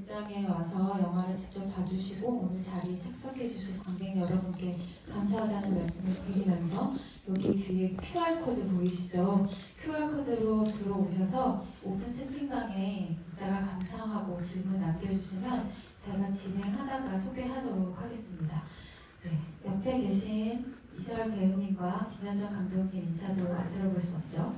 극장에 와서 영화를 직접 봐주시고 오늘 자리에 착석해주신 관객 여러분께 감사하다는 말씀을 드리면서 여기 뒤에 QR코드 보이시죠? QR코드로 들어오셔서 오픈 채팅방에 이따가 감상하고 질문 남겨주시면 제가 진행하다가 소개하도록 하겠습니다. 네, 옆에 계신 이설 배우님과 김현정 감독님 인사도 안 들어볼 수 없죠?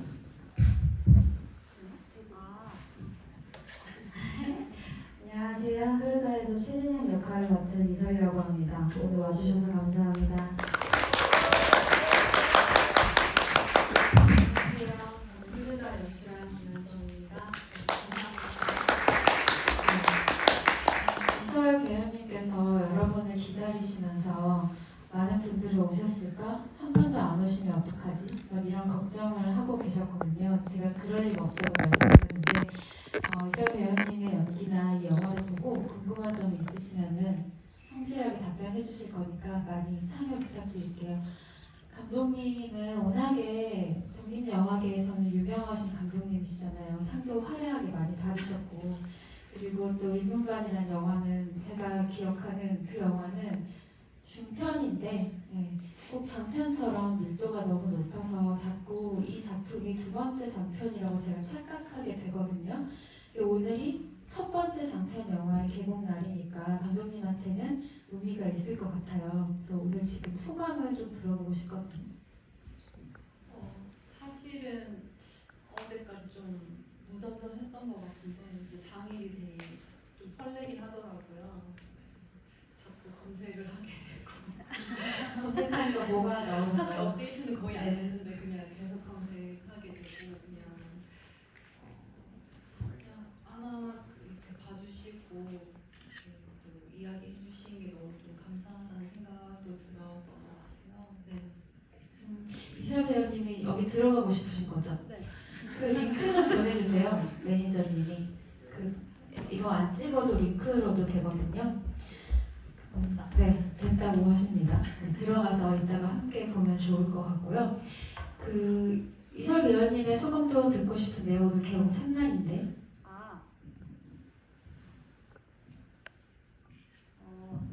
안녕하세요. 흐르다에서 최진영 역할을 맡은 이설이라고 합니다. 오늘 와주셔서 감사합니다. 안녕하세요. 흐르다 연출한 김현정입니다. 이설 배우님께서 여러분을 기다리시면서 많은 분들이 오셨을까? 한 번도 안 오시면 어떡하지? 이런 걱정을 하고 계셨거든요. 제가 그럴 리가 없다고 말씀드렸는데 이설 배우님의 연기나 이 영화를 보고 궁금한 점이 있으시면은 성실하게 답변해 주실 거니까 많이 참여 부탁드릴게요. 감독님은 워낙에 독립영화계에서는 유명하신 감독님이시잖아요. 상도 화려하게 많이 받으셨고, 그리고 또 인문반이라는 영화는 제가 기억하는 그 영화는 중편인데 꼭 장편처럼 밀도가 너무 높아서 자꾸 이 작품이 두 번째 장편이라고 제가 착각하게 되거든요. 오늘이 첫 번째 장편 영화의 개봉 날이니까 감독님한테는 의미가 있을 것 같아요. 그래서 오늘 지금 소감을 좀 들어보고 싶거든요. 사실은 어제까지 좀 무덤덤했던 것 같은데 이제 당일이 되게 좀 설레긴 하더라고요. 자꾸 검색을 하게 되고 검색하니까 뭐가 나오는 사실 거예요? 업데이트는 거의 안 했는데 그냥 계속 검색하게 되고 그냥 하나 이렇게 봐주시고 또 이야기해 주신 게 너무 좀 감사하다는 생각도 들었던 것 같아요. 네. 이설 배우님이 여기 들어가고 싶으신 거죠? 네. 그 링크 좀 보내주세요. 매니저님이. 이거 안 찍어도 링크로도 되거든요. 네, 됐다고 하십니다. 들어가서 이따가 함께 보면 좋을 것 같고요. 이설 배우님의 소감도 듣고 싶은데요. 오늘 개봉 첫날인데.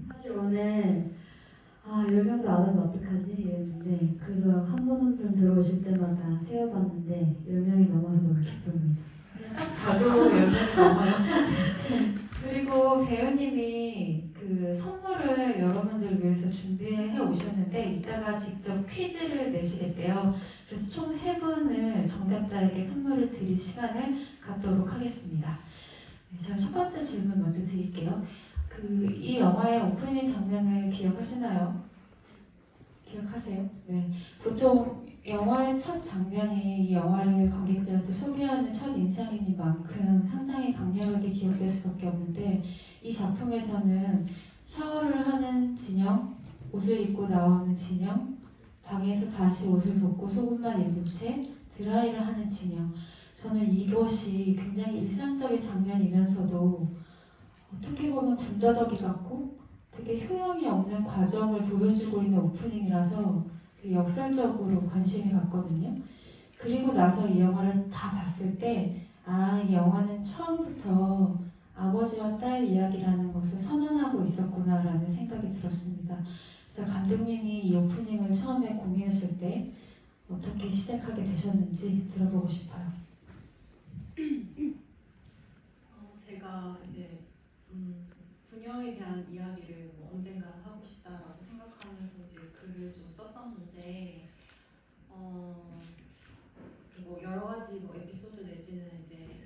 사실 오늘 10명도 안 오면 어떡하지? 이랬는데 그래서 한 분 한 분 들어오실 때마다 세어봤는데 10명이 넘어서 너무 기쁩니다. 딱 봐도 10명이 넘어요. 그리고 배우님이 그 선물을 여러분들을 위해서 준비해 오셨는데 이따가 직접 퀴즈를 내시겠대요. 그래서 총 3분을 정답자에게 선물을 드릴 시간을 갖도록 하겠습니다. 제가 첫 번째 질문 먼저 드릴게요. 이 영화의 오프닝 장면을 기억하시나요? 기억하세요? 네. 보통 영화의 첫 장면이 이 영화를 관객들한테 소개하는 첫 인상이니만큼 상당히 강렬하게 기억될 수밖에 없는데 이 작품에서는 샤워를 하는 진영, 옷을 입고 나오는 진영, 방에서 다시 옷을 벗고 속옷만 입은 채 드라이를 하는 진영. 저는 이것이 굉장히 일상적인 장면이면서도 어떻게 보면 군더더기 같고 되게 효용이 없는 과정을 보여주고 있는 오프닝이라서 역설적으로 관심이 갔거든요. 그리고 나서 이 영화를 다 봤을 때 이 영화는 처음부터 아버지와 딸 이야기라는 것을 선언하고 있었구나라는 생각이 들었습니다. 그래서 감독님이 이 오프닝을 처음에 고민했을 때 어떻게 시작하게 되셨는지 들어보고 싶어요. 제가 이제 부녀에 대한 이야기를 언젠가 하고 싶다라고 생각하면서 이제 글을 좀 썼었는데 여러 가지 에피소드 내지는 이제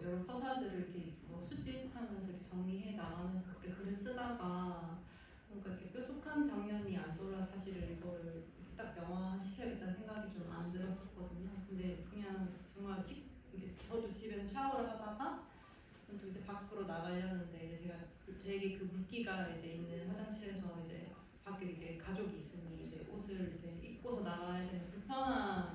여러 서사들을 이렇게 수집하면서 이렇게 정리해 나가면서 그렇게 글을 쓰다가 뭔가 이렇게 뾰족한 장면이 안 떠올라 사실은 이거를 딱 영화 시켜야겠다는 생각이 좀 안 들었었거든요. 근데 그냥 정말 저도 집에서 샤워를 하다가 또 이제 밖으로 나가려는데 이제 제가 되게 그 물기가 이제 있는 화장실에서 이제 밖에 이제 가족이 있으니 이제 옷을 이제 입고서 나가야 되는 불편함을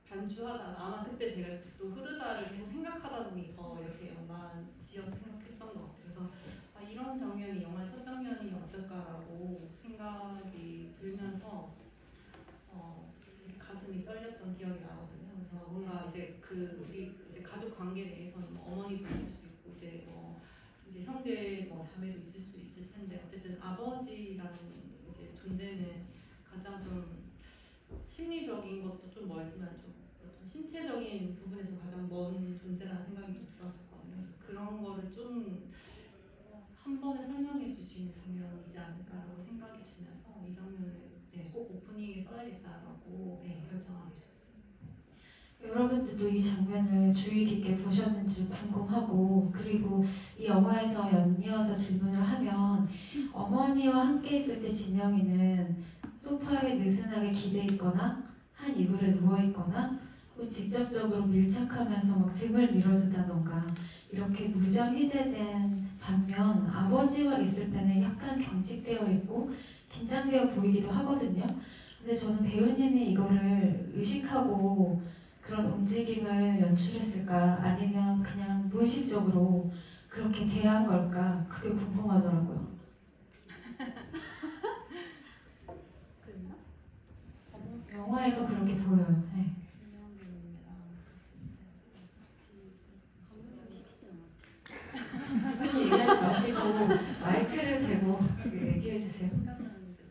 반추하다가 아마 그때 제가 또 흐르다를 계속 생각하다 보니 더 이렇게 연관 지어서 생각했던 것 같아요. 그래서 이런 장면이 영화의 첫 장면이면 어떨까라고 생각이 들면서 되게 가슴이 떨렸던 기억이 나거든요. 그래서 뭔가 이제 우리 이제 가족 관계 내에서는 어머니도 있을 수 형제 뭐 자매도 있을 수 있을 텐데 어쨌든 아버지라는 이제 존재는 가장 좀 심리적인 것도 좀 멀지만 좀 어떤 신체적인 부분에서 가장 먼 존재라는 생각이 좀 들었었거든요. 그래서 그런 거를 좀 한 번에 설명해 주시는 장면이지 않을까라고 생각이 들면서 이 장면을 네, 꼭 오프닝에 써야겠다라고 네, 결정하게 됐어요. 여러분들도 이 장면을 주의 깊게 보셨는지 궁금하고, 그리고 이 영화에서 연이어서 질문을 하면 어머니와 함께 있을 때 진영이는 소파에 느슨하게 기대 있거나 한 이불에 누워 있거나 또 직접적으로 밀착하면서 막 등을 밀어준다던가 이렇게 무장해제된 반면 아버지와 있을 때는 약간 경직되어 있고 긴장되어 보이기도 하거든요. 근데 저는 배우님이 이거를 의식하고 그런 움직임을 연출했을까 아니면 그냥 무의식적으로 그렇게 대한 걸까 그게 궁금하더라고요. 그랬나? 영화에서 그렇게 보여요. 네. 김영균이랑 같이 있을 때 얘기하지 마시고 마이크를 대고 얘기해 주세요. 생각나는데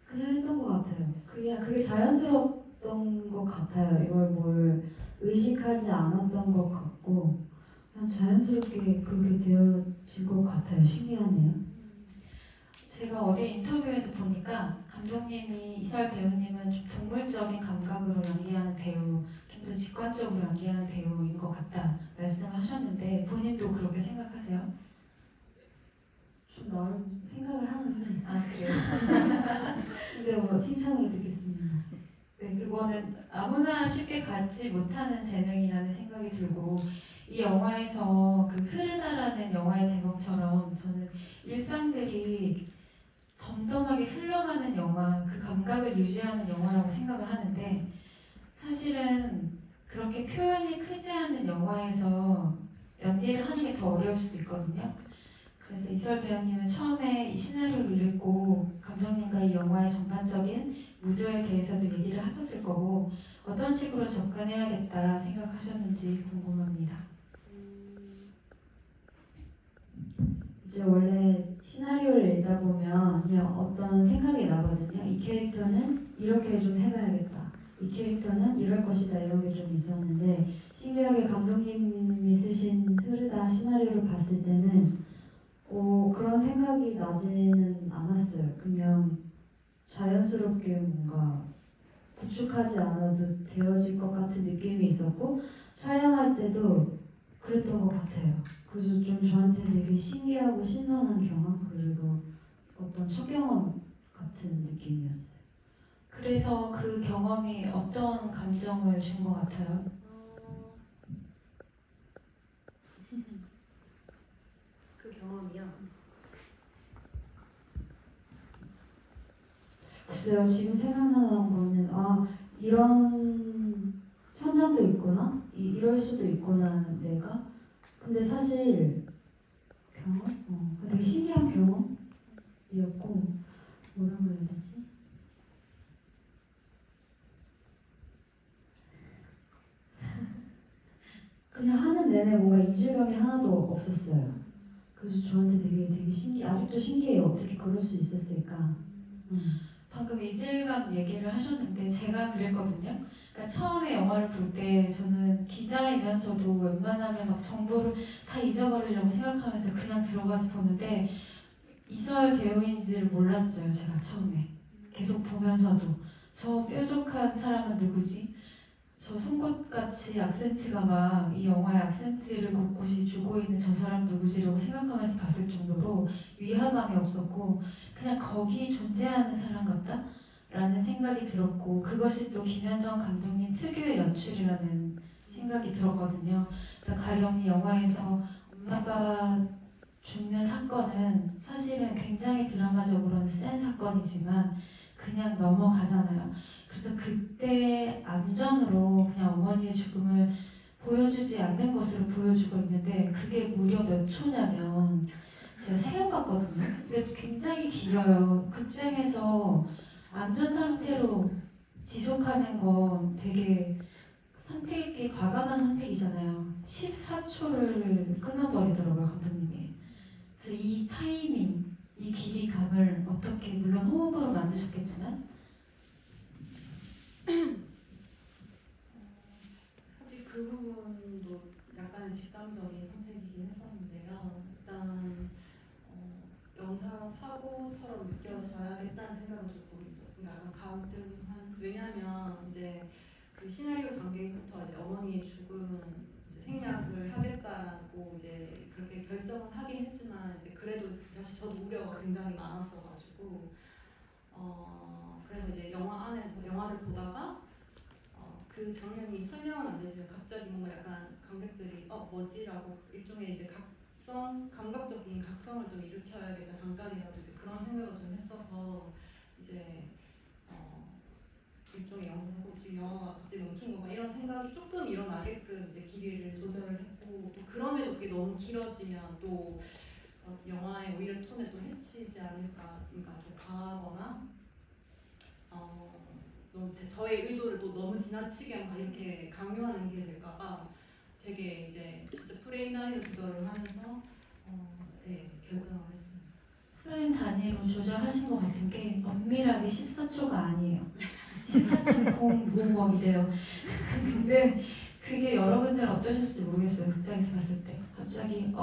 그냥 했던 것 같아요. 그게 자연스러웠던 것 같아요. 이걸 뭘 의식하지 않았던 것 같고 그냥 자연스럽게 그렇게 되어진 것 같아요. 신기하네요. 제가 어디 인터뷰에서 보니까 감독님이 이설 배우님은 좀 동물적인 감각으로 연기하는 배우, 좀 더 직관적으로 연기하는 배우인 것 같다 말씀하셨는데 본인도 그렇게 생각하세요? 좀 나름 생각을 하는데 아 그래요? 근데 뭐 칭찬을 듣겠습니다. 네, 그거는 아무나 쉽게 갖지 못하는 재능이라는 생각이 들고 이 영화에서 그 흐르다라는 영화의 제목처럼 저는 일상들이 덤덤하게 흘러가는 영화, 그 감각을 유지하는 영화라고 생각을 하는데 사실은 그렇게 표현이 크지 않은 영화에서 연기를 하는 게 더 어려울 수도 있거든요. 그래서 이설 배우님은 처음에 이 시나리오를 읽고 감독님과 이 영화의 전반적인 무드에 대해서도 얘기를 하셨을 거고 어떤 식으로 접근해야겠다 생각하셨는지 궁금합니다. 이제 원래 시나리오를 읽다 보면 그냥 어떤 생각이 나거든요. 이 캐릭터는 이렇게 좀 해봐야겠다. 이 캐릭터는 이럴 것이다. 이런 게 좀 있었는데 신기하게 감독님이 쓰신 흐르다 시나리오를 봤을 때는 그런 생각이 나지는 않았어요. 그냥 자연스럽게 뭔가 구축하지 않아도 되어질 것 같은 느낌이 있었고 촬영할 때도 그랬던 것 같아요. 그래서 좀 저한테 되게 신기하고 신선한 경험 그리고 어떤 첫 경험 같은 느낌이었어요. 그래서 그 경험이 어떤 감정을 준 것 같아요? 그 경험이요. 글쎄요, 지금 생각나는 거는 이런 현장도 있구나, 이럴 수도 있구나 내가. 근데 사실 경험, 되게 신기한 경험이었고 뭐라고 해야 되지? 그냥 하는 내내 뭔가 이질감이 하나도 없었어요. 그래서 저한테 되게 아직도 신기해요. 어떻게 그럴 수 있었을까? 방금 이질감 얘기를 하셨는데 제가 그랬거든요. 그러니까 처음에 영화를 볼 때 저는 기자이면서도 웬만하면 막 정보를 다 잊어버리려고 생각하면서 그냥 들어가서 보는데 이설 배우인지를 몰랐어요. 제가 처음에 계속 보면서도 저 뾰족한 사람은 누구지? 저 송곳같이 악센트가 막 이 영화의 악센트를 곳곳이 주고 있는 저 사람 누구지라고 생각하면서 봤을 정도로 위화감이 없었고 그냥 거기 존재하는 사람 같다? 라는 생각이 들었고 그것이 또 김현정 감독님 특유의 연출이라는 생각이 들었거든요. 그래서 가령 이 영화에서 엄마가 죽는 사건은 사실은 굉장히 드라마적으로는 센 사건이지만 그냥 넘어가잖아요. 그래서 그때 암전으로 그냥 어머니의 죽음을 보여주지 않는 것으로 보여주고 있는데 그게 무려 몇 초냐면 제가 세어봤거든요. 근데 굉장히 길어요. 극장에서 암전 상태로 지속하는 건 되게 선택이 과감한 선택이잖아요. 14초를 끊어버리더라고요 감독님이. 그래서 이 타이밍, 이 길이감을 어떻게 물론 호흡으로 만드셨겠지만 사실 그 부분도 약간 직감적인 선택이긴 했었는데요. 일단 영상 사고처럼 느껴져야겠다는 생각은 조금 있었고 약간 가운데한 왜냐면 이제 그 시나리오 단계부터 이제 어머니의 죽음은 이제 생략을 하겠다라고 이제 그렇게 결정을 하긴 했지만 이제 그래도 사실 저도 우려가 굉장히 많았어가지고 그래서 이제 영화 안에서 영화를 보다가 그 장면이 설명은 안 되지만 갑자기 뭔가 약간 관객들이 뭐지라고 일종의 이제 감각적인 각성을 좀 일으켜야겠다 잠깐이라도 이제 그런 생각을 좀 했어서 이제 일종의 영상 지금 영화가 갑자기 멈춘 거 이런 생각이 조금 일어나게끔 이제 길이를 조절을 했고 또 그럼에도 그게 너무 길어지면 또 영화의 오히려 톤에 또 해치지 않을까 그러니까 좀 강하거나 너무 저의 의도를 또 너무 지나치게 막 이렇게 강요하는 게 될까봐 되게 이제 진짜 프레임 단위로 조절을 하면서 네, 결정을 했습니다. 프레임 단위로 조절하신 것 같은 게 엄밀하게 14초가 아니에요. 14.05막 이래요. 근데 그게 여러분들 어떠셨을지 모르겠어요. 극장에서 봤을 때 갑자기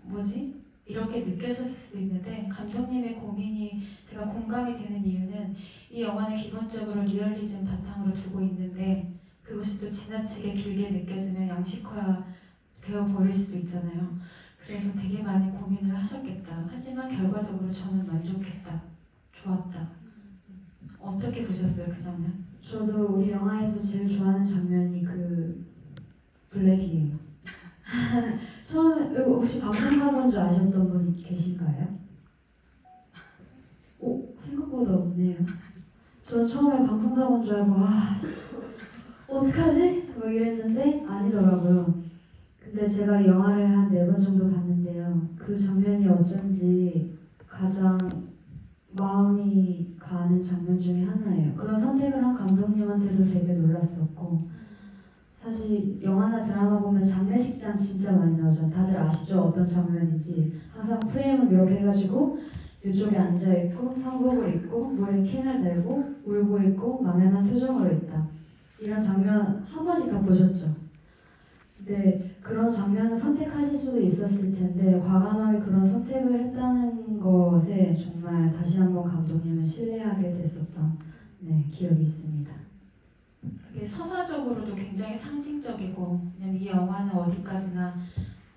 뭐지? 이렇게 느껴졌을 수도 있는데 감독님의 고민이 제가 공감이 되는 이유는 이 영화는 기본적으로 리얼리즘 바탕으로 두고 있는데 그것이 또 지나치게 길게 느껴지면 양식화 되어 버릴 수도 있잖아요. 그래서 되게 많이 고민을 하셨겠다. 하지만 결과적으로 저는 만족했다. 좋았다. 어떻게 보셨어요, 그 장면? 저도 우리 영화에서 제일 좋아하는 장면이 그 블랙이에요. 처음에 혹시 방송사고인 줄 아셨던 분이 계신가요? 오, 생각보다 없네요. 저 처음에 방송사고인 줄 알고 어떡하지? 뭐 이랬는데 아니더라고요. 근데 제가 영화를 한 4번 정도 봤는데요. 그 장면이 어쩐지 가장 마음이 가는 장면 중에 하나예요. 그런 선택을 한 감독님한테도 되게 놀랐었고 사실 영화나 드라마 보면 장례식장 진짜 많이 나오죠. 다들 아시죠? 어떤 장면인지. 항상 프레임을 이렇게 해가지고 이쪽에 앉아있고 상복을 입고 머리에 캔을 들고 울고 있고 망연한 표정으로 있다. 이런 장면 한 번씩 다 보셨죠? 근데 그런 장면을 선택하실 수도 있었을 텐데 과감하게 그런 선택을 했다는 것에 정말 다시 한번 감독님을 신뢰하게 됐었던 기억이 있습니다. 그게 서사적으로도 굉장히 상징적이고 왜냐면 이 영화는 어디까지나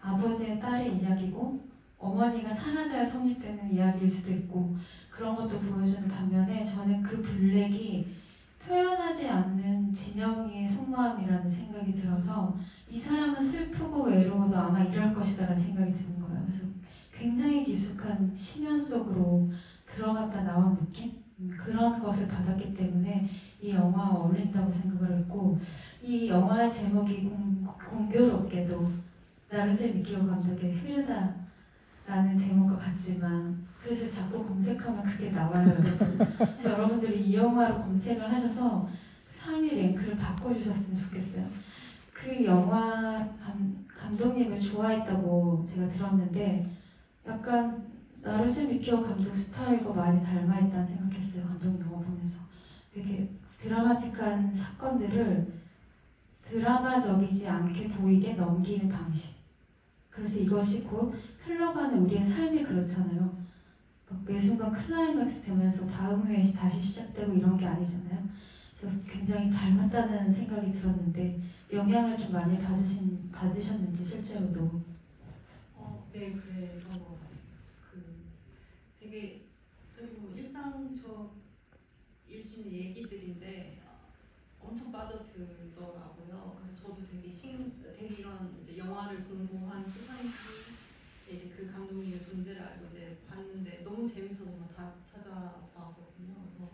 아버지의 딸의 이야기고 어머니가 산하자에 성립되는 이야기일 수도 있고 그런 것도 보여주는 반면에 저는 그 블랙이 표현하지 않는 진영이의 속마음이라는 생각이 들어서 이 사람은 슬프고 외로워도 아마 이럴 것이다라는 생각이 드는 거예요. 그래서 굉장히 깊숙한 심연 속으로 들어갔다 나온 느낌? 그런 것을 받았기 때문에 이 영화와 어울린다고 생각을 했고 이 영화의 제목이 공교롭게도 나루세 미키오 감독의 흐르다라는 제목과 같지만 그래서 자꾸 검색하면 그게 나와요. 그래서 여러분들이 이 영화로 검색을 하셔서 상위 랭크를 바꿔주셨으면 좋겠어요. 그 영화 감독님을 좋아했다고 제가 들었는데 약간 나루세 미키오 감독 스타일과 많이 닮아있다는 생각했어요. 감독 영화 보면서 이렇게 드라마틱한 사건들을 드라마적이지 않게 보이게 넘기는 방식. 그래서 이것이 곧 흘러가는 우리의 삶이 그렇잖아요. 매 순간 클라이맥스 되면서 다음 회에 다시 시작되고 이런 게 아니잖아요. 그래서 굉장히 닮았다는 생각이 들었는데 영향을 좀 많이 받으셨는지 실제로도. 네, 그랬던 것 같아요. 되게 뭐 일상적일 수 있는 얘기들인데 엄청 빠져들더라고요. 그래서 저도 되게 이런 이제 영화를 공부한 시상식에 이제 그 감독님의 존재를 알고 이제 봤는데 너무 재밌어서 막 다 찾아봤거든요. 그래서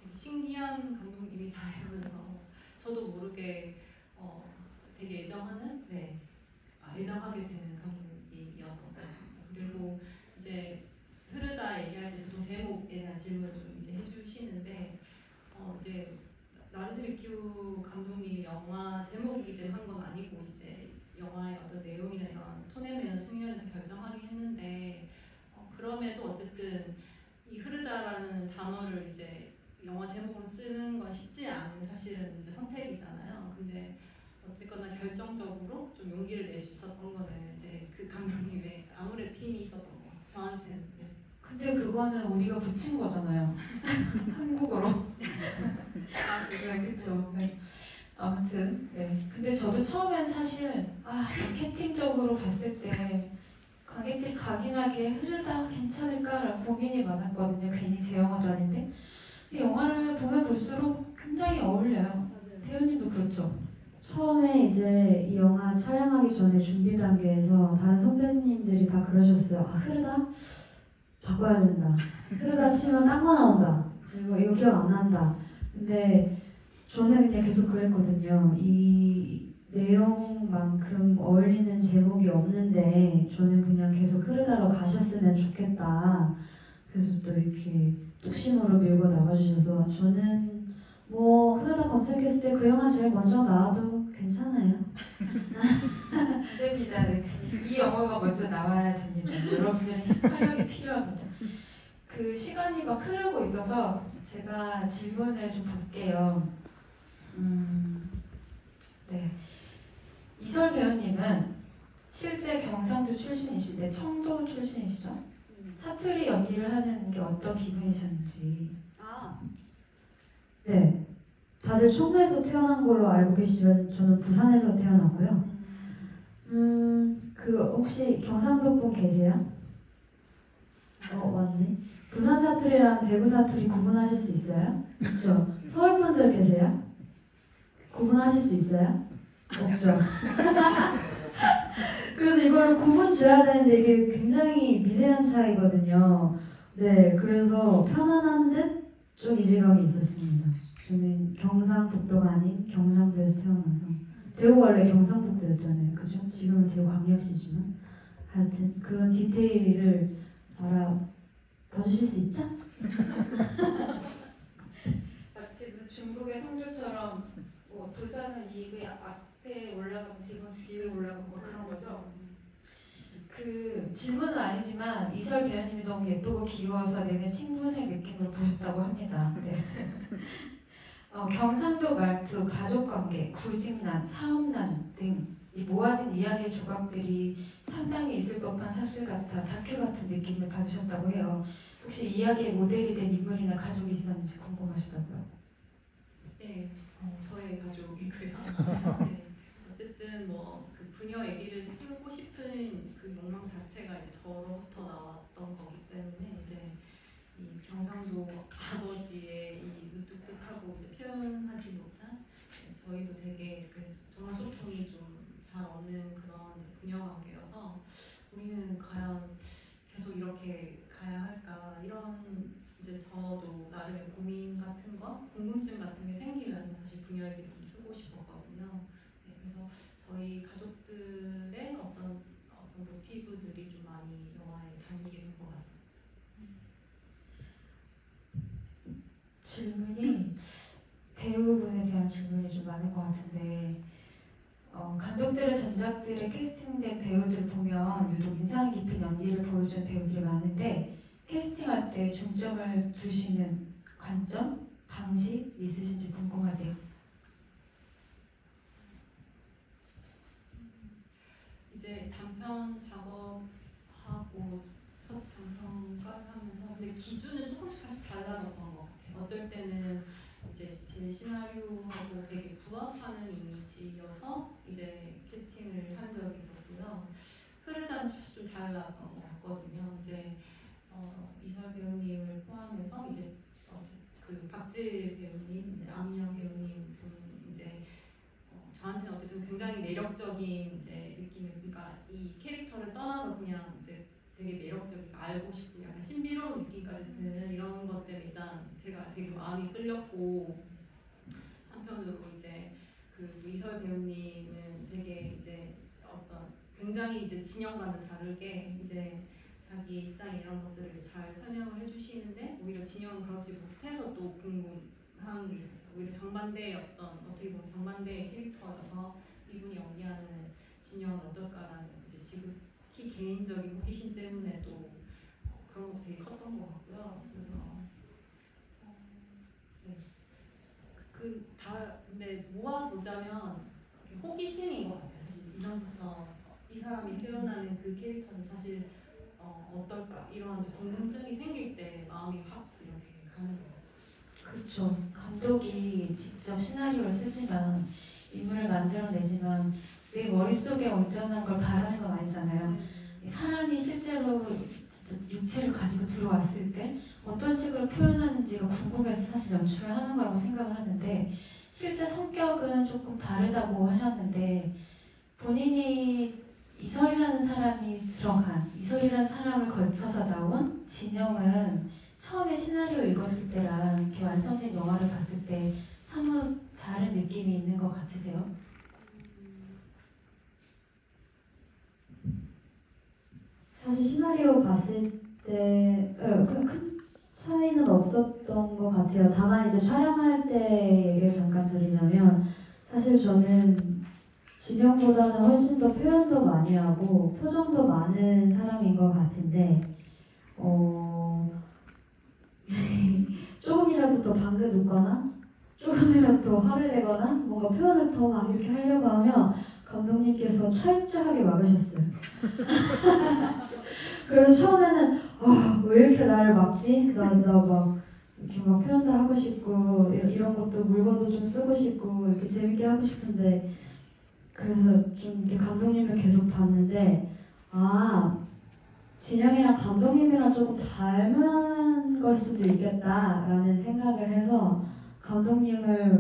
되게 신기한 감독님이다 이러면서 저도 모르게 되게 애정하게 되는 감독님이었던 것 같습니다. 그리고 이제 흐르다 얘기할 때 보통 제목에 대한 질문을 좀 이제 해주시는데 이제 나루세미키우 감독님이 영화 제목이기 때문에 한 건 아니고 이제 영화의 어떤 내용이나 이런 톤에 대한 측면에서 결정하긴 했는데 단어를 이제 영화 제목으로 쓰는 건 쉽지 않은 사실은 이제 선택이잖아요. 근데 어쨌거나 결정적으로 좀 용기를 낼 수 있었던 거는 이제 그 감독님의 아무래도 힘이 있었던 것 같아요. 저한테는. 네. 근데 그거는 우리가 붙인 거잖아요. 한국어로. 아, 그렇죠. 네. 아무튼 네. 근데 저도 처음엔 사실 마케팅적으로 봤을 때 관객들이 각인하게 흐르다 괜찮을까라는 고민이 많았거든요. 괜히 제 영화도 아닌데. 근데 영화를 보면 볼수록 굉장히 어울려요. 맞아요. 대현님도 그렇죠. 처음에 이제 이 영화 촬영하기 전에 준비 단계에서 다른 선배님들이 다 그러셨어요. 아, 흐르다? 바꿔야 된다. 흐르다 치면 딴 거 나온다. 그리고 이거 기억 안 난다. 근데 저는 그냥 계속 그랬거든요. 이 내용만큼 어울리는 제목이 없는데 저는 그냥 계속 흐르다로 가셨으면 좋겠다. 그래서 또 이렇게 뚝심으로 밀고 나가주셔서 저는 뭐 흐르다 검색했을 때 그 영화 제일 먼저 나와도 괜찮아요. 안 됩니다. 네. 이 영화가 먼저 나와야 됩니다. 여러분들의 활력이 필요합니다. 그 시간이 막 흐르고 있어서 제가 질문을 좀 볼게요. 네. 이설 배우님은 실제 경상도 출신이신데 청도 출신이시죠? 사투리 연기를 하는 게 어떤 기분이셨는지. 네. 다들 청도에서 태어난 걸로 알고 계시지만 저는 부산에서 태어났고요. 그 혹시 경상도 분 계세요? 맞네. 부산 사투리랑 대구 사투리 구분하실 수 있어요? 그렇죠. 서울 분들 계세요? 구분하실 수 있어요? 없죠. 그래서 이걸 구분 지어야 되는데 이게 굉장히 미세한 차이거든요. 네, 그래서 편안한 듯 좀 이질감이 있었습니다. 저는 경상북도가 아닌 경상도에서 태어나서 대구가 원래 경상북도였잖아요. 그죠? 지금은 대구 광역시지만 하여튼 그런 디테일을 알아봐주실 수 있죠? 마치 중국의 성조처럼 뭐 부산은 이그 앞에 올라가고 뒤는 뒤에 올라가고 뭐 그런 거죠. 그 질문은 아니지만 이설 배우님이 너무 예쁘고 귀여워서 내내 친구생 느낌으로 보셨다고 합니다. 네. 경상도 말투, 가족관계, 구직난, 사업난 등 이 모아진 이야기의 조각들이 상당히 있을 법한 사실 같아 다큐 같은 느낌을 받으셨다고 해요. 혹시 이야기의 모델이 된 인물이나 가족이 있었는지 궁금하시다고요. 네, 저의 가족이고요. 네, 어쨌든 뭐 그 부녀 얘기를 쓰고 싶은 그 욕망 자체가 이제 저로부터 나왔던 거기 때문에 이제 이 경상도 아버지의 이 무뚝뚝하고 이제 표현하지 못한 저희도 되게 이렇게 정말 소통이 좀 잘 없는 그런 이제 부녀 관계여서 우리는 과연 계속 이렇게 가야 할까 이런 이제 저도 나름의 고민 같은 거 궁금증 같은 게 생기면서 사실 부녀 얘기를 좀 쓰고 싶었거든요. 네, 그래서 저희 가족들의 어떤 모티브들이 좀 많이 영화에 담기게 된 것 같습니다. 질문이 배우분에 대한 질문이 좀 많은 것 같은데 감독들의 전작들의 캐스팅된 배우들을 보면 유독 인상 깊은 연기를 보여준 배우들이 많은데 캐스팅할 때 중점을 두시는 관점, 방식 있으신지 궁금하대요. 이제 단편 작업하고 첫 장편까지 하면서 근데 기준은 조금씩 달라졌던 것 같아요. 어떨 때는 이제 제 시나리오하고 되게 부합하는 이미지여서 이제 캐스팅을 한 적이 있었고요. 흐르다는 사실 좀 달랐던 것 같거든요. 이제 이설 배우님을 포함해서 이제 그 박지일 배우님, 안민영 배우님 이제 저한테는 어쨌든 굉장히 매력적인 이제 느낌을 그러니까 이 캐릭터를 떠나서 그냥 이제 되게 매력적이고 알고 싶고 약간 신비로운 느낌까지 드는 이런 것 때문에 일단 제가 되게 마음이 끌렸고 한편으로 이제 그 이설 배우님은 되게 이제 어떤 굉장히 이제 진영과는 다르게 이제 자기 입장 이런 것들을 잘 설명을 해주시는데 오히려 진영은 그렇지 못해서 또 궁금한 게 있었어요. 오히려 정반대의 어떻게 보면 정반대의 캐릭터여서 이분이 연기하는 진영은 어떨까라는 이제 지극히 개인적인 호기심 때문에 또 그런 것도 되게 컸던 것 같고요. 그래서 그 다 근데 모아 보자면 호기심인 것 같아요. 사실 이전부터 이 사람이 표현하는 그 캐릭터는 사실 어떨까 이런 이제 궁금증이 생길 때 마음이 확 이렇게 가는 것 같아요. 그렇죠. 감독이 직접 시나리오를 쓰지만 인물을 만들어내지만 내 머릿속에 온전한 걸 바라는 건 아니잖아요. 이 사람이 실제로 진짜 육체를 가지고 들어왔을 때 어떤 식으로 표현하는지가 궁금해서 사실 연출을 하는 거라고 생각을 하는데 실제 성격은 조금 다르다고 하셨는데 본인이 이설이라는 사람이 들어간 이설이라는 사람을 걸쳐서 나온 진영은 처음에 시나리오 읽었을 때랑 이렇게 완성된 영화를 봤을 때 사뭇 다른 느낌이 있는 것 같으세요? 사실 시나리오 봤을 때 큰 차이는 없었던 것 같아요. 다만 이제 촬영할 때 얘기를 잠깐 드리자면 사실 저는 진영보다는 훨씬 더 표현도 많이 하고 표정도 많은 사람인 것 같은데 조금이라도 더 방긋 웃거나 조금이라도 더 화를 내거나 뭔가 표현을 더 막 이렇게 하려고 하면 감독님께서 철저하게 막으셨어요. 그래서 처음에는 왜 이렇게 나를 막지? 나 막 이렇게 막 표현도 하고 싶고 이런 것도 물건도 좀 쓰고 싶고 이렇게 재밌게 하고 싶은데 그래서 좀 이렇게 감독님을 계속 봤는데 진영이랑 감독님이랑 조금 닮은 걸 수도 있겠다라는 생각을 해서 감독님을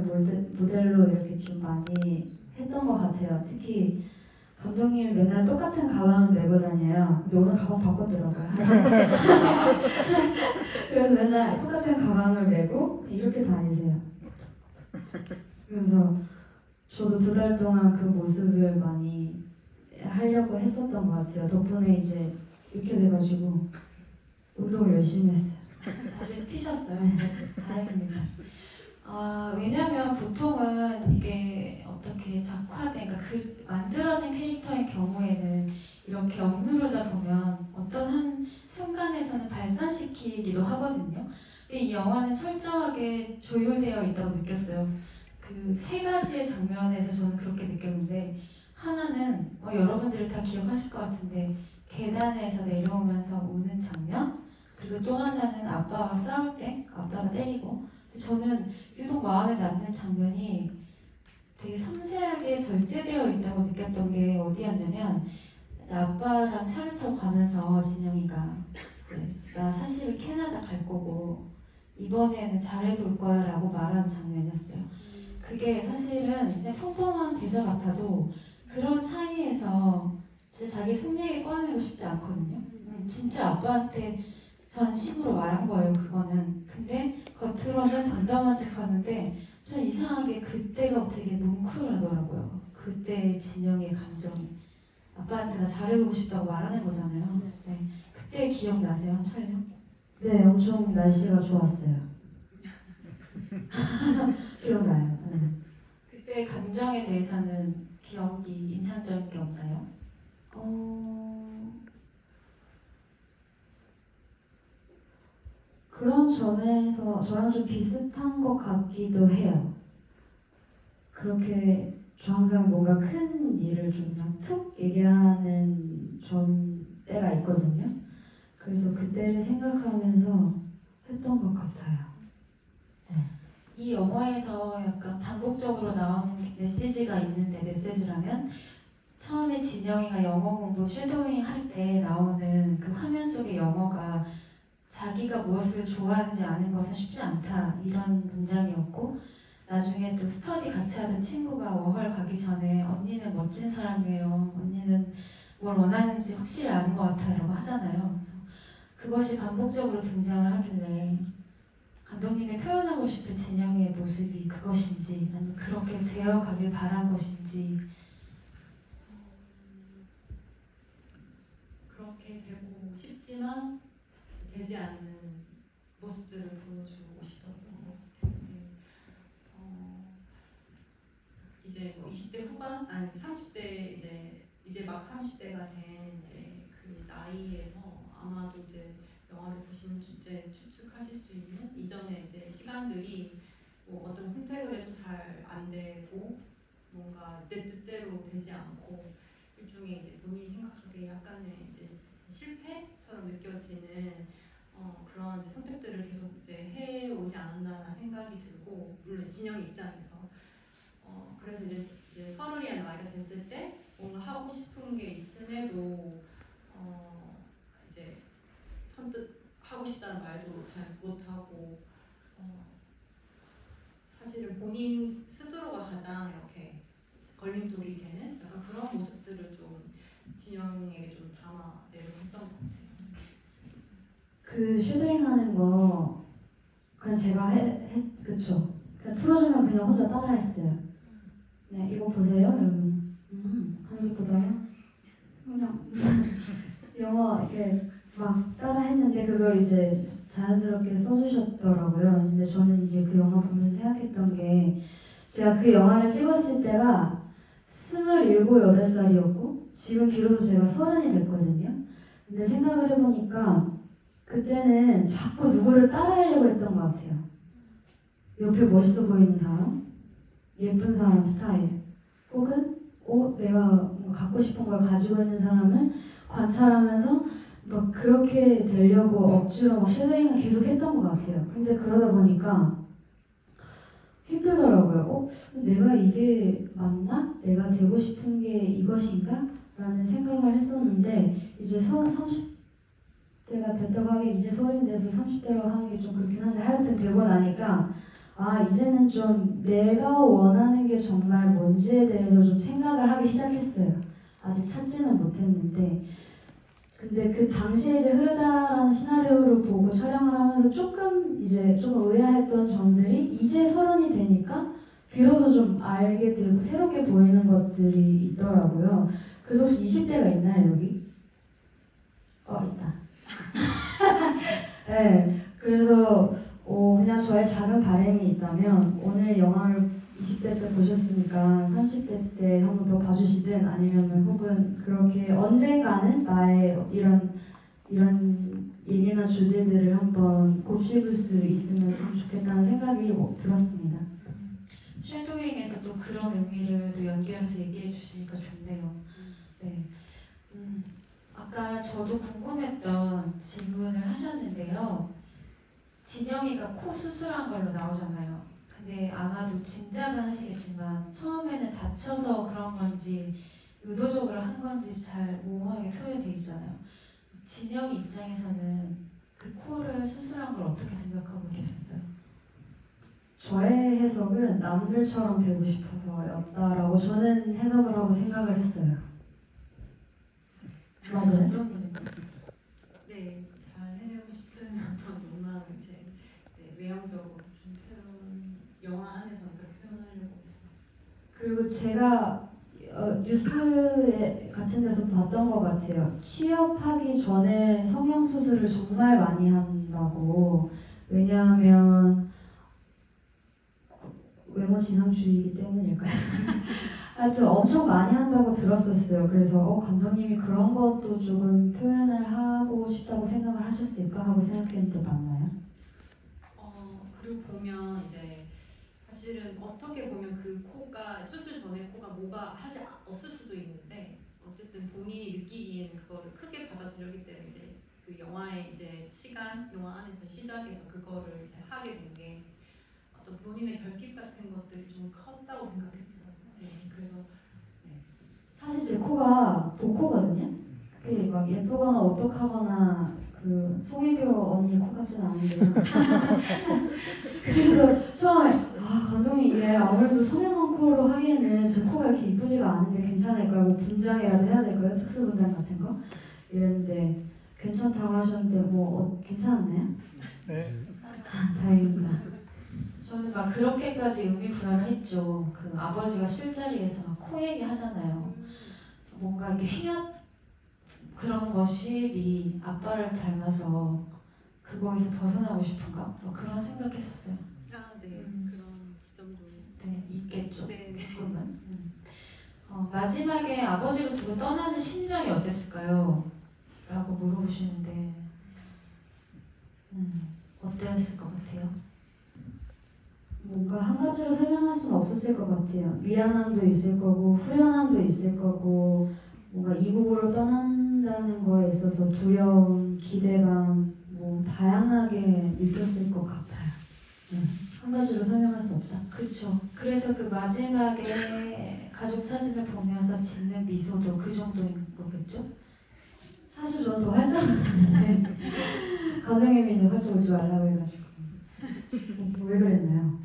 모델로 이렇게 좀 많이 했던 것 같아요. 특히 감독님 맨날 똑같은 가방을 메고 다녀요. 근데 오늘 가방 바꿨더라고요. 그래서 맨날 똑같은 가방을 메고 이렇게 다니세요. 그래서 저도 2달 동안 그 모습을 많이 하려고 했었던 것 같아요. 덕분에 이제 이렇게 돼가지고 운동을 열심히 했어요. 다시 피셨어요. 다행입니다. 왜냐면 보통은 이게 어떻게 작화된, 그러니까 그 만들어진 캐릭터의 경우에는 이렇게 억누르다 보면 어떤 한 순간에서는 발산시키기도 하거든요. 근데 이 영화는 철저하게 조율되어 있다고 느꼈어요. 그 3가지의 장면에서 저는 그렇게 느꼈는데 하나는 여러분들이 다 기억하실 것 같은데 계단에서 내려오면서 우는 장면, 그리고 또 하나는 아빠가 싸울 때 아빠가 때리고. 저는 유독 마음에 남는 장면이 되게 섬세하게 절제되어 있다고 느꼈던 게 어디였냐면 이제 아빠랑 차를 타고 가면서 진영이가 이제 나 사실 캐나다 갈 거고 이번에는 잘해볼 거야 라고 말하는 장면이었어요. 그게 사실은 그냥 평범한 대사 같아도 그런 사이에서 진짜 자기 속 얘기 꺼내고 싶지 않거든요. 진짜 아빠한테 전심으로 말한 거예요, 그거는. 근데 겉으로는 담담한 척 하는데 전 이상하게 그때가 되게 뭉클하더라고요. 그때 진영의 감정이. 아빠한테 나 잘해보고 싶다고 말하는 거잖아요. 네. 그때 기억나세요, 촬영? 네, 엄청 날씨가 좋았어요. 기억나요. 네. 그때 감정에 대해서는 기억이 인상적인 게 없나요? 그런 점에서 저랑 좀 비슷한 것 같기도 해요. 그렇게 저 항상 뭔가 큰 일을 좀 그냥 툭 얘기하는 때가 있거든요. 그래서 그때를 생각하면서 했던 것 같아요. 이 영화에서 약간 반복적으로 나오는 메시지가 있는데 메시지라면 처음에 진영이가 영어 공부 쉐도잉 할 때 나오는 그 화면 속의 영어가 자기가 무엇을 좋아하는지 아는 것은 쉽지 않다 이런 문장이었고 나중에 또 스터디 같이 하던 친구가 워홀 가기 전에 언니는 멋진 사람이에요. 언니는 뭘 원하는지 확실히 아는 것 같아요 라고 하잖아요. 그래서 그것이 반복적으로 등장을 하길래 감독님이 표현하고 싶은 진영의 모습이 그것인지 아니면 그렇게 되어가길 바란 것인지. 그렇게 되고 싶지만 되지 않는 모습들을 보여주고 싶었던 것 같아요. 이제 뭐 20대 후반, 아니 30대 이제 막 30대가 된 이제 그 나이에서 아마도 이제 영화를 보시면 이제 추측하실 수 있는 이전의 이제 시간들이 뭐 어떤 선택을 해도 잘 안 되고 뭔가 내 뜻대로 되지 않고 일종의 이제 본인이 생각하기에 약간의 이제 실패처럼 느껴지는 그런 이제 선택들을 계속 이제 해오지 않았나라는 생각이 들고 물론 진영의 입장에서 그래서 이제 서른이라는 나이가 됐을 때 뭔가 하고 싶은 게 있음에도 이제 선뜻 하고 싶다는 말도 잘 못하고 사실은 본인 스스로가 가장 이렇게 걸림돌이 되는 약간 그런 모습들을 좀 진영에게 좀 담아내려고 했던 것 같아요. 그 슈드링 하는 거 그냥 제가 그쵸. 그냥 틀어주면 그냥 혼자 따라했어요. 네, 이거 보세요. 이러면 하면서 보다가 그냥 영어 이렇게 막 따라했는데 그걸 이제 자연스럽게 써주셨더라고요. 근데 저는 이제 그 영화 보면서 생각했던 게 제가 그 영화를 찍었을 때가 27, 8살이었고 지금 비로소 제가 30이 됐거든요. 근데 생각을 해보니까 그때는 자꾸 누구를 따라하려고 했던 것 같아요. 옆에 멋있어 보이는 사람, 예쁜 사람 스타일, 혹은 내가 뭐 갖고 싶은 걸 가지고 있는 사람을 관찰하면서 막 그렇게 되려고 억지로 막 쉐도잉을 계속 했던 것 같아요. 근데 그러다 보니까 힘들더라고요. 내가 이게 맞나? 내가 되고 싶은 게 이것인가? 라는 생각을 했었는데 이제 30대가 됐다고 하긴 이제 30 돼서 30대로 하는 게 좀 그렇긴 한데 하여튼 되고 나니까 이제는 좀 내가 원하는 게 정말 뭔지에 대해서 좀 생각을 하기 시작했어요. 아직 찾지는 못했는데 근데 그 당시에 이제 흐르다라는 시나리오를 보고 촬영을 하면서 조금 의아했던 점들이 이제 30이 되니까 비로소 좀 알게 되고 새롭게 보이는 것들이 있더라고요. 그래서 혹시 20대가 있나요 여기? 있다. 네, 그래서 그냥 저의 작은 바람이 있다면 오늘 영화를 20대 때 보셨으니까 30대 때 한 번 더 봐주시든 아니면 혹은 그렇게 언젠가는 나의 이런 얘기나 주제들을 한번 곱씹을 수 있으면 참 좋겠다는 생각이 들었습니다. 쉐도잉에서 또 그런 의미를 또 연결해서 얘기해 주시니까 좋네요. 네. 아까 저도 궁금했던 질문을 하셨는데요. 진영이가 코 수술한 걸로 나오잖아요. 근데 아마도 짐작은 하시겠지만 처음에는 다쳐서 그런 건지 의도적으로 한 건지 잘 모호하게 표현되어 있잖아요. 진영이 입장에서는 그 코를 수술한 걸 어떻게 생각하고 계셨어요? 저의 해석은 남들처럼 되고 싶어서였다라고 저는 해석을 하고 생각을 했어요. 맞아요. 감독님은요? 네, 잘 해내고 싶은 어떤 욕망을 이제 외형적으로 좀 영화 안에서 그렇게 표현하려고 했어요. 그리고 제가 뉴스 같은 데서 봤던 것 같아요. 취업하기 전에 성형수술을 정말 많이 한다고. 왜냐하면 외모 지상주의이기 때문일까요? 하여튼 엄청 많이 한다고 들었었어요. 그래서 감독님이 그런 것도 조금 표현을 하고 싶다고 생각을 하셨을까 하고 생각했는데 맞나요? 그리고 보면 이제 사실은 어떻게 보면 그 코가 수술 전에 코가 뭐가 사실 없을 수도 있는데 어쨌든 본인이 느끼기에는 그거를 크게 받아들였기 때문에 이제 그 영화의 이제 영화 안에서 시작해서 그거를 이제 하게 된 게 어떤 본인의 결핍 같은 것들이 좀 컸다고 생각했어요. 네, 그래서 사실 제 코가 보코거든요. 그게 막 예쁘거나 오똑하거나 그 송혜교 언니 코 같진 않은데요. 그래서 처음에 감독님 이게 아무래도 성형한 코로 하기에는 제 코가 이렇게 이쁘지가 않은데 괜찮을까요? 뭐 분장이라도 해야 될까요? 특수 분장 같은 거? 이랬는데 괜찮다고 하셨는데 괜찮았나요? 네. 다행입니다. 저는 막 그렇게까지 의미 부여를 했죠. 그 아버지가 술자리에서 막 코 얘기 하잖아요. 뭔가 이렇게 휘었 그런 것이 아빠를 닮아서 그거에서 벗어나고 싶은가? 그런 생각했었어요. 네, 그런 지점도 네, 있겠죠. 네. 조금은. 마지막에 아버지를 두고 떠나는 심정이 어땠을까요? 라고 물어보시는데 어땠을 것 같아요? 뭔가 가지로 설명할 수는 없었을 것 같아요. 미안함도 있을 거고 후련함도 있을 거고 뭔가 이국으로 떠난다는 거에 있어서 두려움, 기대감 뭐 다양하게 느꼈을 것 같아요. 한 가지로 설명할 수 없다. 그쵸. 그래서 그 마지막에 가족 사진을 보면서 짓는 미소도 그 정도인 거겠죠? 사실 저는 더 활짝 웃었는데 감독님이 이제 활짝 웃지 말라고 해가지고 왜 그랬나요?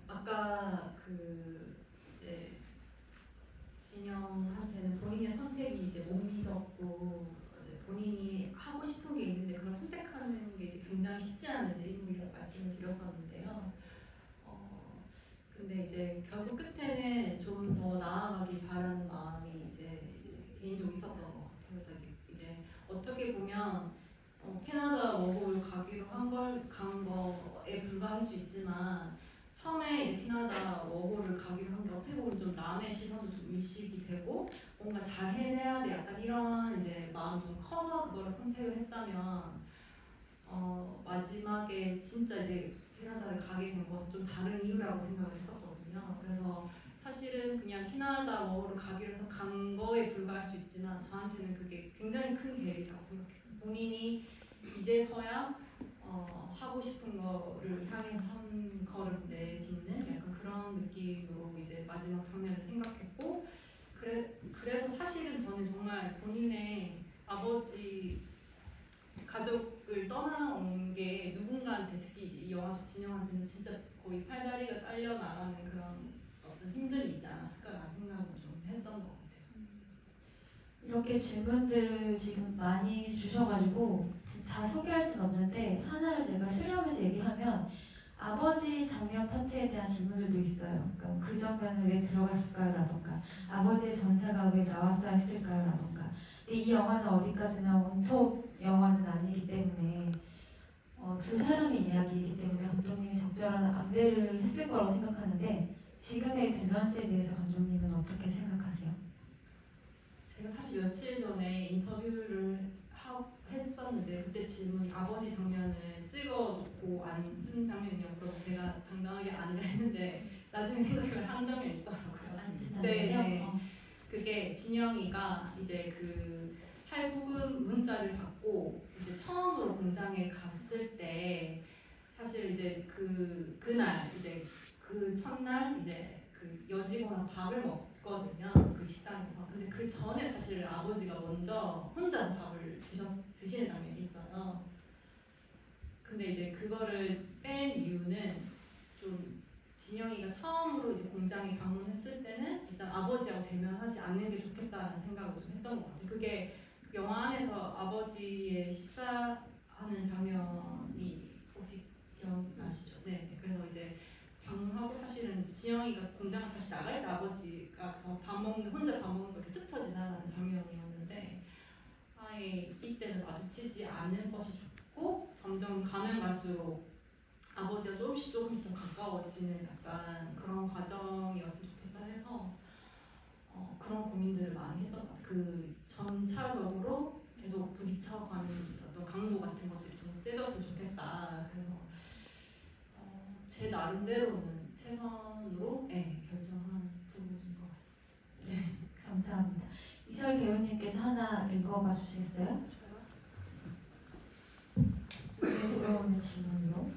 아까 그 이제 진영한테는 본인의 선택이 이제 못 믿었고 이제 본인이 하고 싶은 게 있는데 그걸 선택하는 게 이제 굉장히 쉽지 않은 이제 인물이라고 말씀을 드렸었는데요. 근데 이제 결국 끝에는 좀 더 나아가길 바라는 마음이 이제 개인적으로 있었던 것 같아요. 그래서 이제 어떻게 보면 캐나다 워홀 가기로 간 거에 불과할 수 있지만 처음에 이제 캐나다 워홀을 가기로 한 게 어떻게 보면 좀 남의 시선도 좀 일식이 되고 뭔가 잘 해내야 돼 약간 이런 이제 마음이 좀 커서 그걸 선택을 했다면 마지막에 진짜 이제 캐나다를 가게 된 것은 좀 다른 이유라고 생각을 했었거든요. 그래서 사실은 그냥 캐나다 워홀을 가기로 해서 간 거에 불과할 수 있지만 저한테는 그게 굉장히 큰 계기라고 생각했어요. 본인이 이제서야 하고 싶은 거를 향해 한 걸음 내딛는 약간 그런 느낌으로 이제 마지막 장면을 생각했고 그래서 사실은 저는 정말 본인의 아버지 가족을 떠나온 게 누군가한테 특히 이 영화 속 진영한테는 진짜 거의 팔다리가 잘려 나가는 그런 어떤 힘듦이 있지 않았을까라는 생각을 좀 했던 것 같아요. 이렇게 질문들 지금 많이 주셔가지고 다 소개할 수는 없는데 하나를 제가 수렴해서 얘기하면 아버지 장면 파트에 대한 질문들도 있어요. 그러니까 그 장면은 왜 들어갔을까요? 라던가 아버지의 전사가 왜 나왔어야 했을까요? 라던가 근데 이 영화는 어디까지나 원톱 영화는 아니기 때문에 두 사람의 이야기이기 때문에 감독님이 적절한 안배를 했을 거라고 생각하는데 지금의 밸런스에 대해서 감독님은 어떻게 생각하세요? 제가 사실 며칠 전에 인터뷰를 했었는데 그때 질문이 아버지 장면을 찍어놓고 안 쓴 장면이냐고 물어서 제가 당당하게 아니라 했는데 나중에 생각해보면 한 장면이 있더라고요. 안 쓰잖아요. 네. 그게 진영이가 이제 그 할부금 문자를 받고 이제 처음으로 공장에 갔을 때 사실 이제 그날 이제 그 첫날 이제 그 여직원하고 밥을 먹거든요. 그 식당에서. 근데 그 전에 사실 아버지가 먼저 혼자서 밥을 드시는 장면이 있어요. 근데 이제 그거를 뺀 이유는 좀 진영이가 처음으로 이제 공장에 방문했을 때는 일단 아버지하고 대면하지 않는 게 좋겠다는 생각을 좀 했던 것 같아요. 그게 영화 안에서 아버지의 식사하는 장면이 혹시 기억나시죠? 네. 그래서 이제 방하고 사실은 진영이가 공장을 다시 나갈 때 아버지가 혼자 밥 먹는 거 이렇게 스쳐 지나가는 장면이었는데 아예 이때는 마주치지 않는 것이 좋고 점점 가면 갈수록 아버지가 조금씩 더 가까워지는 약간 그런 과정이었으면 좋겠다 해서 그런 고민들을 많이 했던 것 같아요. 그 전차적으로 계속 부딪혀가는 어떤 강도 같은 것들이 좀 세졌으면 좋겠다. 그래서 제 나름대로는 최선으로 결정한 부분인 것 같습니다. 네, 감사합니다. 이설 배우님께서 하나 읽어봐 주시겠어요? 눈에 들어오는 질문으로.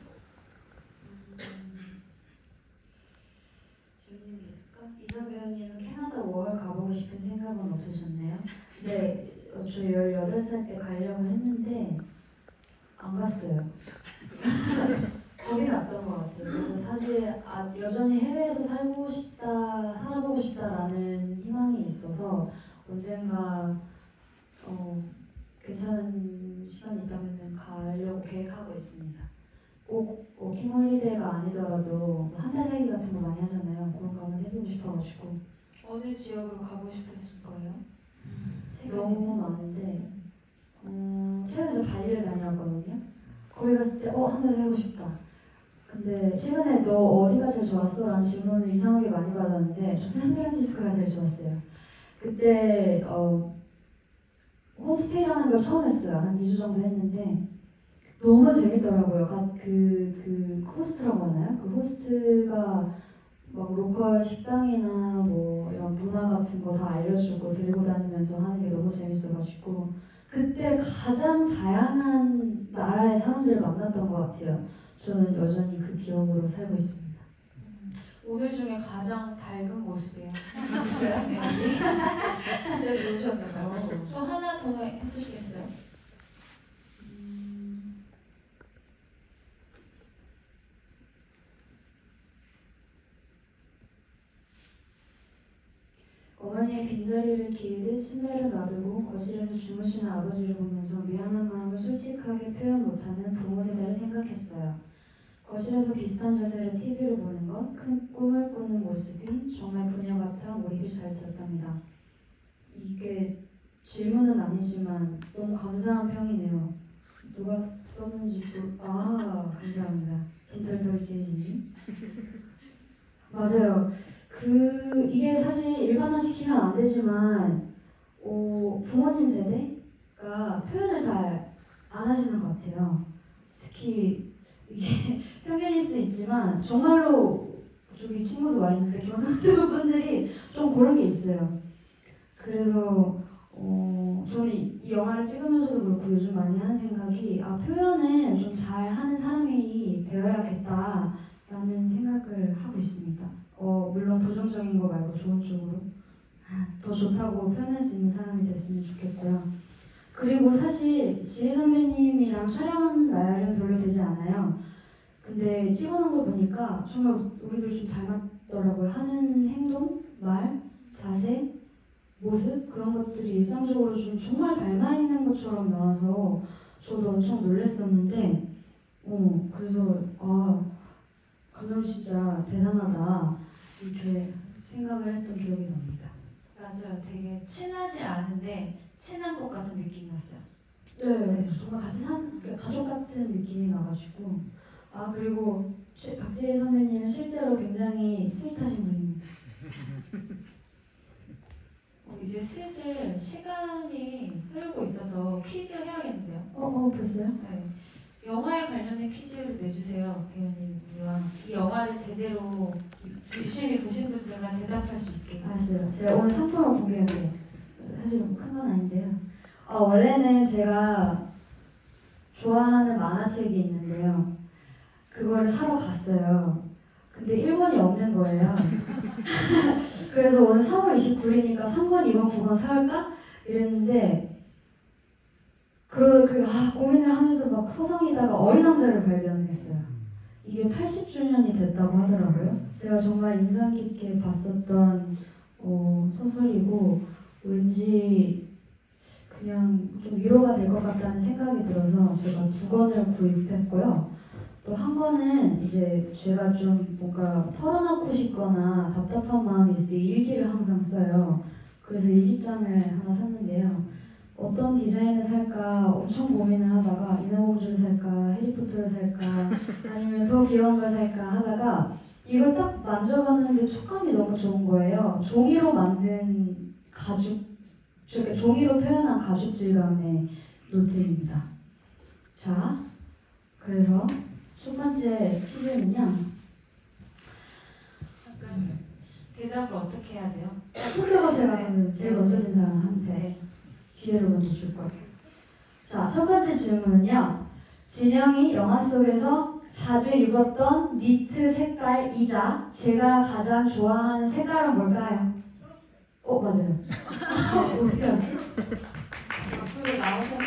재밌는 게 있을까? 이서 배우님은 캐나다 워홀 가보고 싶은 생각은 없으셨나요? 네, 저 18살 때 가려고 했는데 안 갔어요. 겁이 났던 것 같아요. 그래서 사실 여전히 해외에서 살아보고 싶다라는 희망이 있어서 언젠가 괜찮은 시간이 있다면 가려고 계획하고 있습니다. 꼭 워킹홀리데이가 아니더라도 한 달 살기 같은 거 많이 하잖아요. 그런 거 한번 해보고 싶어가지고 어느 지역으로 가고 싶으실 거예요? 너무 많은데 최근에 저 발리를 다녀왔거든요. 거기 갔을 때 한 달 살고 싶다. 근데 최근에 너 어디가 제일 좋았어? 라는 질문을 이상하게 많이 받았는데 저 샌프란시스코가 제일 좋았어요. 그때 홈스테이라는 걸 처음 했어요. 한 2주 정도 했는데 너무 재밌더라고요. 그 호스트라고 하나요? 그 호스트가 막 로컬 식당이나 뭐 이런 문화 같은 거 다 알려주고 데리고 다니면서 하는 게 너무 재밌어가지고 그때 가장 다양한 나라의 사람들을 만났던 것 같아요. 저는 여전히 그 기억으로 살고 있습니다. 오늘 중에 가장 밝은 모습이에요. 네. 진짜 좋으셨나요? 또 하나 더 해주시겠어요? 어머니의 빈자리를 기르듯 침대를 놔두고 거실에서 주무시는 아버지를 보면서 미안한 마음을 솔직하게 표현 못하는 부모 세대를 생각했어요. 거실에서 비슷한 자세로 TV를 보는 것, 큰 꿈을 꾸는 모습이 정말 부녀 같아 몰입이 잘 되었답니다. 이게 질문은 아니지만 너무 감사한 평이네요. 누가 썼는지 감사합니다. 인터리지님. 맞아요. 이게 사실 일반화시키면 안 되지만 부모님 세대가 표현을 잘 안 하시는 것 같아요. 특히 이게 편견일 수도 있지만 정말로 저기 친구도 와 있는데 경상도 분들이 좀 그런 게 있어요. 그래서 저는 이 영화를 찍으면서도 그렇고 요즘 많이 하는 생각이 표현을 좀 잘 하는 사람이 되어야겠다라는 생각을 하고 있습니다. 물론 부정적인 거 말고 좋은 쪽으로 더 좋다고 표현할 수 있는 사람이 됐으면 좋겠고요. 그리고 사실 지혜 선배님이랑 촬영한 날은 별로 되지 않아요. 근데 찍어놓은 걸 보니까 정말 우리들 좀 닮았더라고요. 하는 행동, 말, 자세, 모습 그런 것들이 일상적으로 좀 정말 닮아 있는 것처럼 나와서 저도 엄청 놀랐었는데 그래서 감독님 진짜 대단하다 이렇게 생각을 했던 기억이 납니다. 맞아요. 되게 친하지 않은데 친한 것 같은 느낌이었어요. 네, 정말 같이 가족 같은 느낌이 나가지고 그리고 박지혜 선배님은 실제로 굉장히 스윗하신 분입니다. 이제 슬슬 시간이 흐르고 있어서 퀴즈 해야겠는데요. 벌써요? 네. 영화에 관련된 퀴즈를 내주세요, 배우님이랑. 이 영화를 제대로 열심히 보신 분들만 대답할 수 있게. 알았어요. 제가 오늘 상품을 공개할게요. 사실 큰 건 아닌데요. 원래는 제가 좋아하는 만화책이 있는데요. 그거를 사러 갔어요. 근데 1번이 없는 거예요. 그래서 오늘 3월 29일이니까 3번, 2번, 9번 사올까? 이랬는데 고민을 하면서 막 소성이다가 어린 왕자를 발견했어요. 이게 80주년이 됐다고 하더라고요. 제가 정말 인상 깊게 봤었던 소설이고 왠지 그냥 좀 위로가 될 것 같다는 생각이 들어서 제가 2권을 구입했고요. 또 한 권은 이제 제가 좀 뭔가 털어놓고 싶거나 답답한 마음이 있을 때 일기를 항상 써요. 그래서 일기장을 하나 샀는데요. 어떤 디자인을 살까 엄청 고민을 하다가 인어공주를 살까 해리포터를 살까 아니면 더 귀여운 걸 살까 하다가 이걸 딱 만져봤는데 촉감이 너무 좋은 거예요. 종이로 만든 종이로 표현한 가죽 질감의 노트입니다. 자, 그래서 첫 번째 퀴즈는요. 잠깐 대답을 어떻게 해야 돼요? 투표가 제가 하면 제일 먼저 된 사람한테 기회를 먼저 줄 거예요. 자, 첫 번째 질문은요. 진영이 영화 속에서 자주 입었던 니트 색깔이자 제가 가장 좋아하는 색깔은 뭘까요? 맞아요. 어떻게 알았지? 앞으로 나오셔서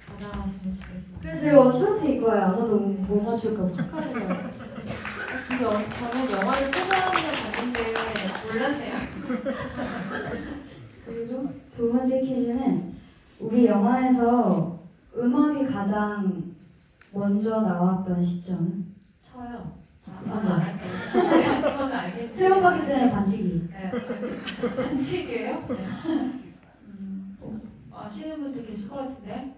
받아가시면 좋겠습니다. 그래서 제가 오늘 초록색 입고 와요. 아무도 못 맞출까 봐. 축하드려요. 진짜 저는 영화를 소개하는 걸 봤는데 몰랐네요. 그리고 두 번째 퀴즈는 우리 영화에서 음악이 가장 먼저 나왔던 시점은? 저요. 저는 안 할게요. 저는 알겠지. 수영하기 때문에 반칙이. 네, 반칙이에요? 네. 아시는 분들 계실 것 같은데?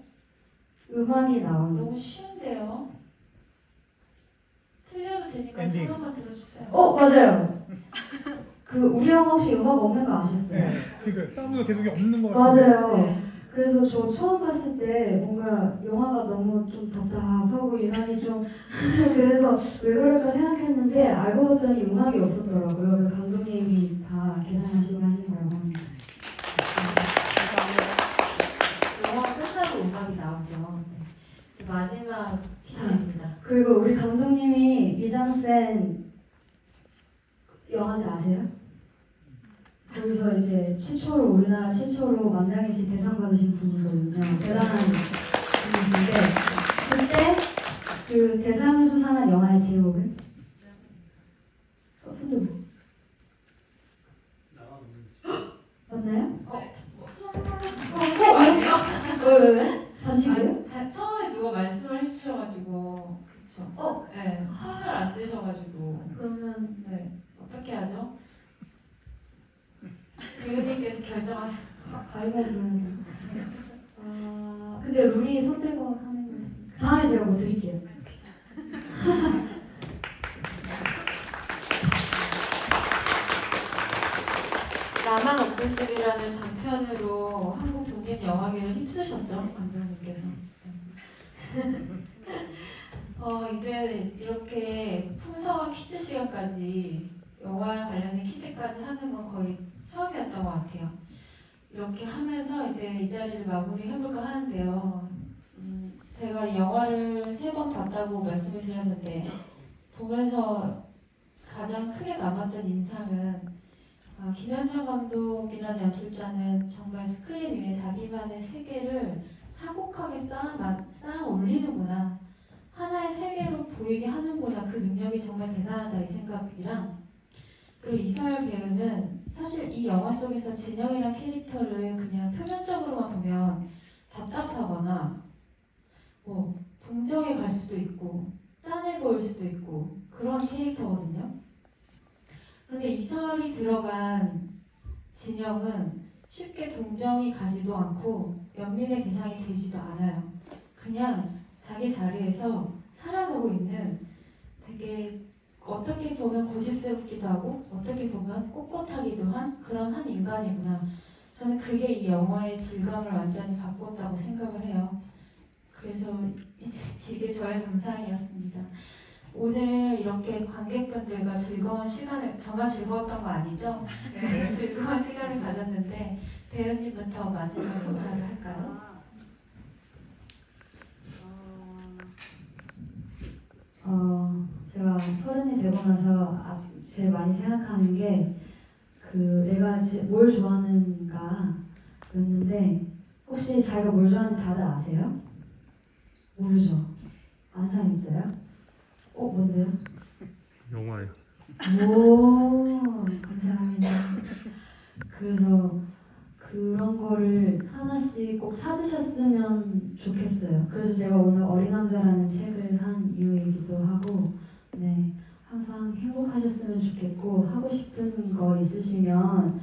음악이 나오는. 너무 쉬운데요? 틀려도 되니까 엔딩. 손 한번 들어주세요. 맞아요. 우리 영화 혹시 음악 없는 거 아셨어요? 네, 그러니까 사운드가 계속 없는 것 같아요. 맞아요. 네. 그래서 저 처음 봤을 때 뭔가 영화가 너무 좀 답답하고 유난히 좀 그래서 왜 그럴까 생각했는데 알고 봤더니 음악이 없었더라고요. 감독님이 다 계산하시고 하신 거라고 합니다. 영화 끝나고 음악이 나오죠. 네. 이제 마지막 퀴즈입니다. 그리고 우리 감독님이 미장센 영화제 아세요? 거기서 이제 최초로 우리나라 최초로 만장일치 대상 받으신 분이거든요. 대단한 분이신데 그때 그 대상을 수상한 영화의 제목은? 손들고 맞나요? 왜? 다시고요? 처음에 누가 말씀을 해주셔가지고 그쵸? 네, 손을 안 대셔가지고 그러면 네, 어떻게 하죠? 배우님께서 결정하세요. 가위바위보는 근데 룰이 손들고 하는 거였으니까 다음에 제가 뭐 드릴게요. 나만 없을 집이라는 단편으로 한국 독립 영화계를 힘쓰셨죠, 감독님께서. 이제 이렇게 풍성한 퀴즈 시간까지 영화 관련된 퀴즈까지 하는 건 거의 처음이었던 것 같아요. 이렇게 하면서 이제 이 자리를 마무리해볼까 하는데요. 제가 이 영화를 3번 봤다고 말씀을 드렸는데 보면서 가장 크게 남았던 인상은 김현정 감독이라는 연출자는 정말 스크린 위에 자기만의 세계를 사곡하게 쌓아 올리는구나. 하나의 세계로 보이게 하는구나. 그 능력이 정말 대단하다 이 생각이랑 그리고 이서열 배우는 사실 이 영화 속에서 진영이란 캐릭터를 그냥 표면적으로만 보면 답답하거나 뭐 동정에 갈 수도 있고 짠해 보일 수도 있고 그런 캐릭터거든요. 그런데 이서열이 들어간 진영은 쉽게 동정이 가지도 않고 연민의 대상이 되지도 않아요. 그냥 자기 자리에서 살아가고 있는 되게 어떻게 보면 고집스럽기도 하고 어떻게 보면 꼿꼿하기도 한 그런 한 인간이구나. 저는 그게 이 영화의 질감을 완전히 바꿨다고 생각을 해요. 그래서 이게 저의 감상이었습니다. 오늘 이렇게 관객분들과 즐거운 시간을 정말 즐거웠던 거 아니죠? 네, 즐거운 시간을 가졌는데 배우님부터 마지막 인사를 할까요? 제가 30이 되고 나서 아주 제일 많이 생각하는 게 내가 뭘 좋아하는가 였는데 혹시 자기가 뭘 좋아하는지 다들 아세요? 모르죠? 아는 사람 있어요? 뭔데요? 영화요. 오, 감사합니다. 그래서 그런 거를 하나씩 꼭 찾으셨으면 좋겠어요. 그래서 제가 오늘 어린 왕자라는 책을 산 이유이기도 하고, 네, 항상 행복하셨으면 좋겠고 하고 싶은 거 있으시면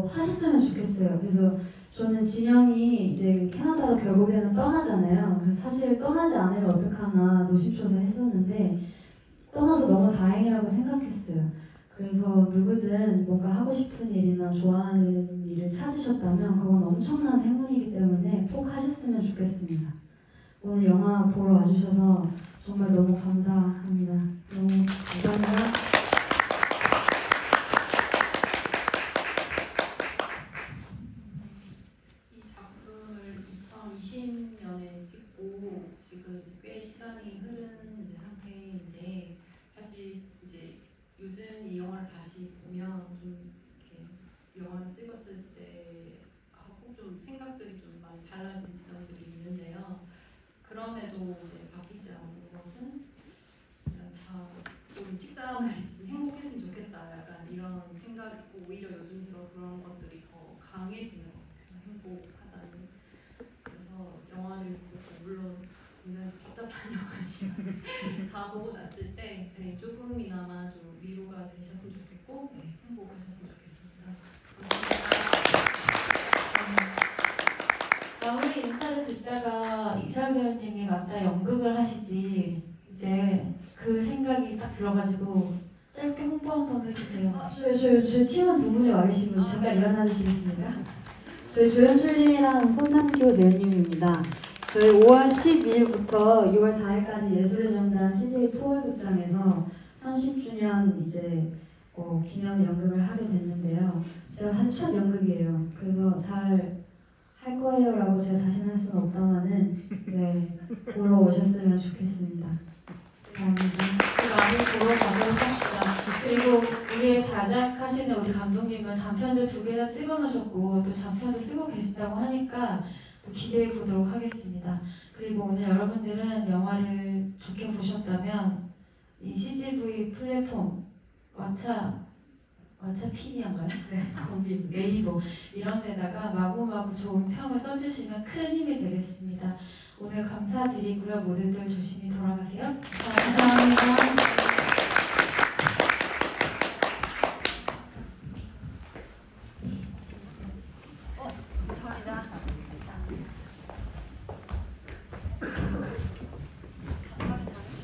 하셨으면 좋겠어요. 그래서 저는 진영이 이제 캐나다로 결국에는 떠나잖아요. 그래서 사실 떠나지 않으면 어떡하나 노심초사 했었는데 떠나서 너무 다행이라고 생각했어요. 그래서 누구든 뭔가 하고 싶은 일이나 좋아하는 일을 찾으셨다면 그건 엄청난 행운이기 때문에 꼭 하셨으면 좋겠습니다. 오늘 영화 보러 와주셔서 정말 너무 감사합니다. 너무 감사합니다. 이 작품을 2020년에 찍고 지금 꽤 시간이 흐른 상태인데 사실 이제 요즘 이 영화를 다시 보면 좀 이렇게 영화를 찍었을 때하고 좀 생각들이 좀 많이 달라진 지점들이 있는데요. 그럼에도 이제 바뀌지 않는 것은 그냥 다 우리 식사만 있으면 행복했으면 좋겠다 약간 이런 생각이고 오히려 요즘 들어 그런 것들이 더 강해지는 것 같아요. 행복하다는. 그래서 영화를 보고 물론 굉장히 답답한 영화지만 다 보고 났을 때 네, 조금이나마 좀 위로가 되셨으면 좋겠고 네, 행복하셨으면 좋겠습니다. 마무리 인사를 듣다가 이설 배우님이 맞다 연극을 하시지 이제 그 생각이 딱 들어가지고 짧게 홍보 한번 해주세요. 저희 팀원 두 분이 와 계시고 잠깐 일어나 주시겠습니까? 저희 조연출님이랑 손상규 배우님입니다. 저희 5월 12일부터 6월 4일까지 예술의 전당 CJ 토월극장에서 30주년 이제 기념 연극을 하게 됐는데요. 제가 사실 첫 연극이에요. 그래서 잘 할 거예요라고 제가 자신할 수는 없다마는 네, 보러 오셨으면 좋겠습니다. 감사합니다. 많이 보러 가도록 합시다. 그리고 우리의 다작하시는 우리 감독님은 단편도 2개나 찍어놓으셨고 또 장편도 쓰고 계신다고 하니까 또 기대해 보도록 하겠습니다. 그리고 오늘 여러분들은 영화를 좋게 보셨다면 이 CGV 플랫폼 왓챠피디인가요? 네, 거기 네이버 이런 데다가 마구마구 좋은 평을 써주시면 큰 힘이 되겠습니다. 오늘 감사드리고요. 모두들 조심히 돌아가세요. 감사합니다. 감사합니다.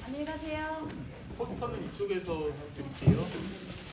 안녕히 가세요. 포스터는 이쪽에서 드릴게요.